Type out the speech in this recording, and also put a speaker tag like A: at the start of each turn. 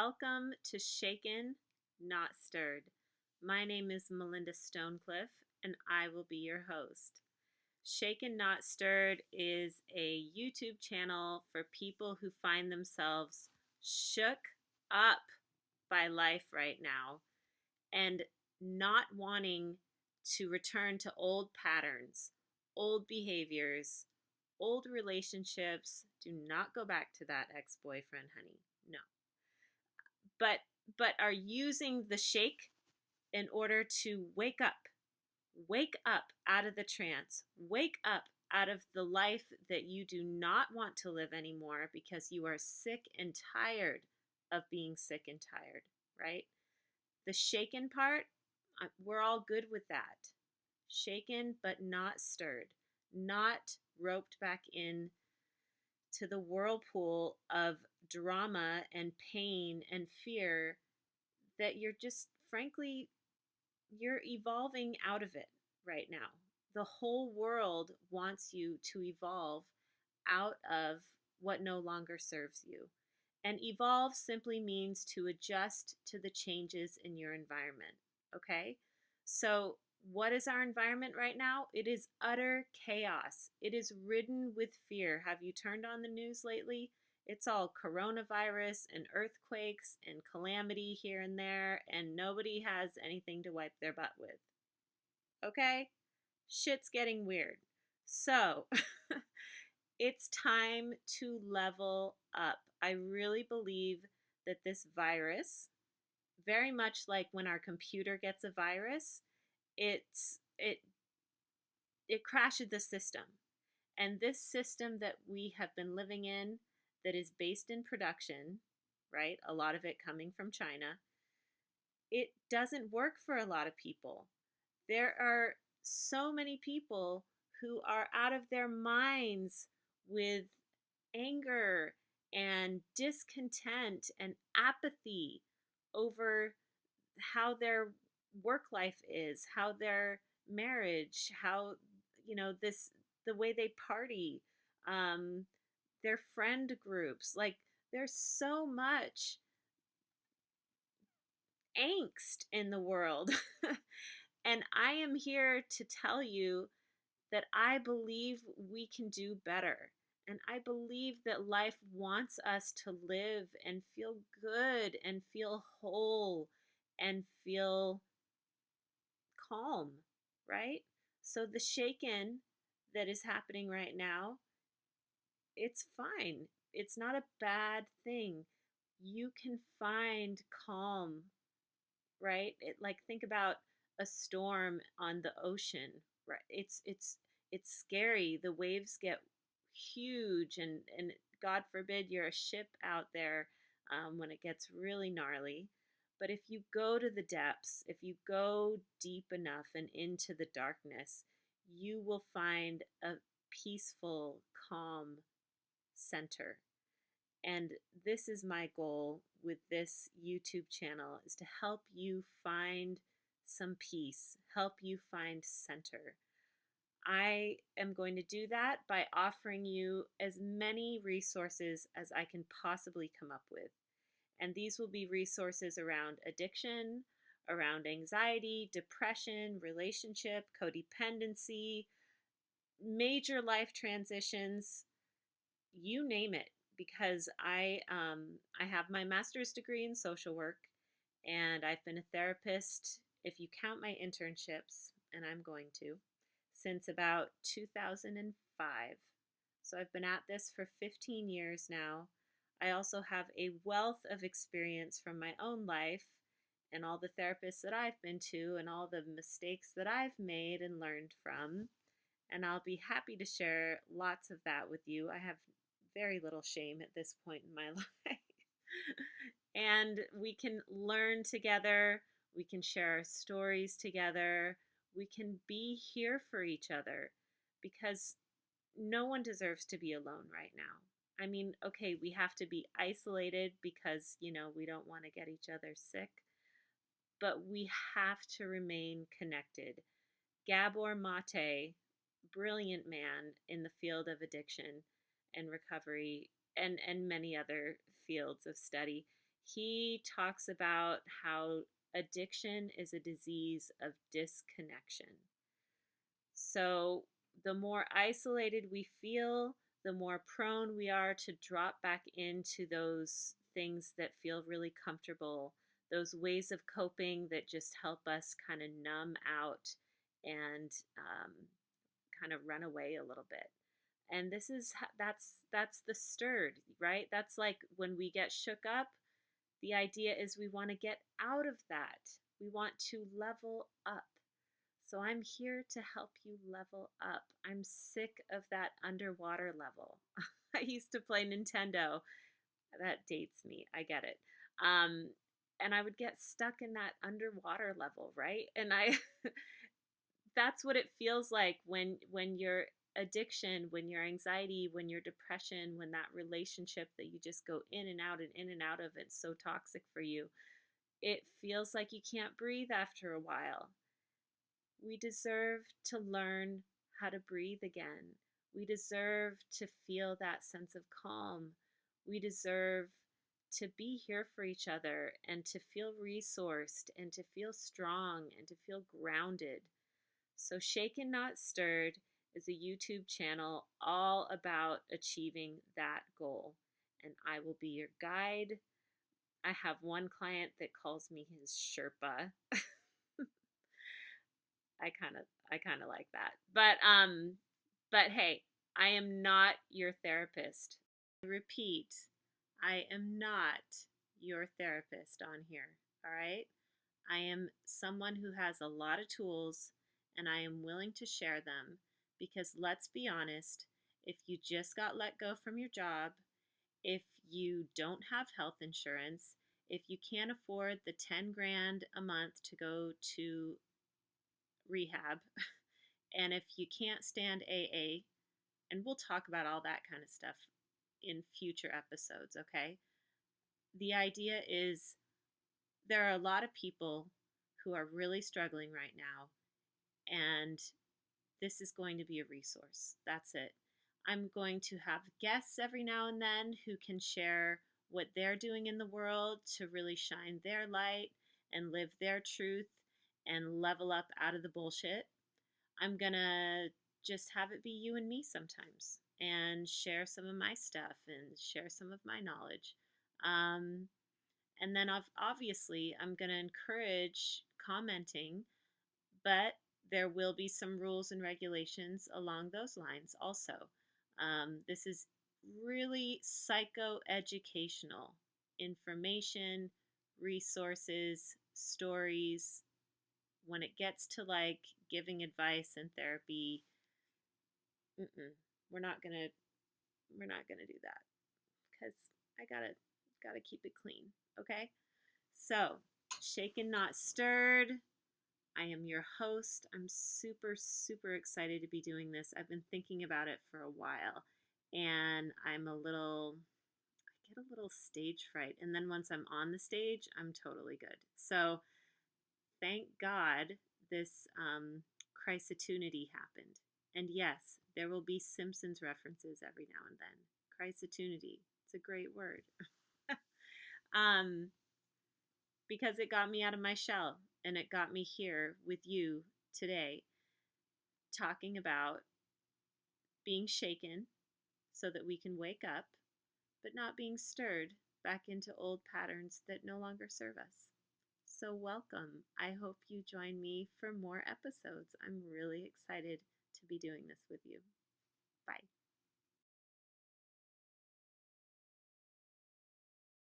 A: Welcome to Shaken, Not Stirred. My name is Melinda Stonecliffe, and I will be your host. Shaken, Not Stirred is a YouTube channel for people who find themselves shook up by life right now and not wanting to return to old patterns, old behaviors, old relationships. Do not go back to that ex boyfriend, honey. No. But are using the shake in order to wake up out of the trance, wake up out of the life that you do not want to live anymore because you are sick and tired of being sick and tired, right? The shaken part, we're all good with that. Shaken but not stirred, not roped back in to the whirlpool of drama and pain and fear that you're just, frankly, you're evolving out of it right now. The whole world wants you to evolve out of what no longer serves you. And evolve simply means to adjust to the changes in your environment. Okay? So, what is our environment right now? It is utter chaos. It is ridden with fear. Have you turned on the news lately? It's all coronavirus and earthquakes and calamity here and there, and nobody has anything to wipe their butt with. Okay? Shit's getting weird. So, it's time to level up. I really believe that this virus, very much like when our computer gets a virus, it it crashes the system. And this system that we have been living in that is based in production, right? A lot of it coming from China, it doesn't work for a lot of people. There are so many people who are out of their minds with anger and discontent and apathy over how their work life is, how their marriage, how, this, the way they party, um, their friend groups. Like, there's so much angst in the world. And I am here to tell you that I believe we can do better. And I believe that life wants us to live and feel good and feel whole and feel calm, right? So the shaken that is happening right now, it's fine. It's not a bad thing. You can find calm, right? Like, think about a storm on the ocean, right? It's scary. The waves get huge, and God forbid you're a ship out there when it gets really gnarly. But if you go to the depths, if you go deep enough and into the darkness, you will find a peaceful, calm center. And this is my goal with this YouTube channel, is to help you find some peace, help you find center. I am going to do that by offering you as many resources as I can possibly come up with. And these will be resources around addiction, around anxiety, depression, relationship, codependency, major life transitions, you name it. Because I have my master's degree in social work, and I've been a therapist, if you count my internships, and I'm going to, since about 2005. So I've been at this for 15 years now. I also have a wealth of experience from my own life and all the therapists that I've been to and all the mistakes that I've made and learned from. And I'll be happy to share lots of that with you. I have very little shame at this point in my life. And we can learn together. We can share our stories together. We can be here for each other, because no one deserves to be alone right now. I mean, okay, we have to be isolated because, we don't want to get each other sick, but we have to remain connected. Gabor Mate, brilliant man in the field of addiction and recovery, and many other fields of study, He talks about how addiction is a disease of disconnection. So, the more isolated we feel, the more prone we are to drop back into those things that feel really comfortable, those ways of coping that just help us kind of numb out and kind of run away a little bit. And that's the stirred, right? That's like when we get shook up, the idea is we want to get out of that. We want to level up. So I'm here to help you level up. I'm sick of that underwater level. I used to play Nintendo. That dates me. I get it. Um, and I would get stuck in that underwater level, right? And I that's what it feels like when your addiction, when your anxiety, when your depression, when that relationship that you just go in and out and in and out of, it's so toxic for you. It feels like you can't breathe after a while. We deserve to learn how to breathe again. We deserve to feel that sense of calm. We deserve to be here for each other and to feel resourced and to feel strong and to feel grounded. So, Shaken Not Stirred is a YouTube channel all about achieving that goal. And I will be your guide. I have one client that calls me his Sherpa. I kind of like that. But hey, I am not your therapist. I repeat, I am not your therapist on here. All right? I am someone who has a lot of tools and I am willing to share them because let's be honest, if you just got let go from your job, if you don't have health insurance, if you can't afford the 10 grand a month to go to rehab, and if you can't stand AA, and we'll talk about all that kind of stuff in future episodes, okay? The idea is there are a lot of people who are really struggling right now, and this is going to be a resource. That's it. I'm going to have guests every now and then who can share what they're doing in the world to really shine their light and live their truth and level up out of the bullshit. I'm going to just have it be you and me sometimes and share some of my stuff and share some of my knowledge. Um, and then obviously, I'm going to encourage commenting, but there will be some rules and regulations along those lines also. This is really psychoeducational information, resources, stories. When it gets to like giving advice and therapy, we're not gonna do that because I gotta keep it clean. Okay, so shaken not stirred. I am your host. I'm super, super excited to be doing this. I've been thinking about it for a while and I get a little stage fright. And then once I'm on the stage, I'm totally good. So thank God this Christotunity happened. And yes, there will be Simpsons references every now and then. Christotunity. It's a great word. um, because it got me out of my shell and it got me here with you today talking about being shaken so that we can wake up, but not being stirred back into old patterns that no longer serve us. So, welcome. I hope you join me for more episodes. I'm really excited to be doing this with you. Bye.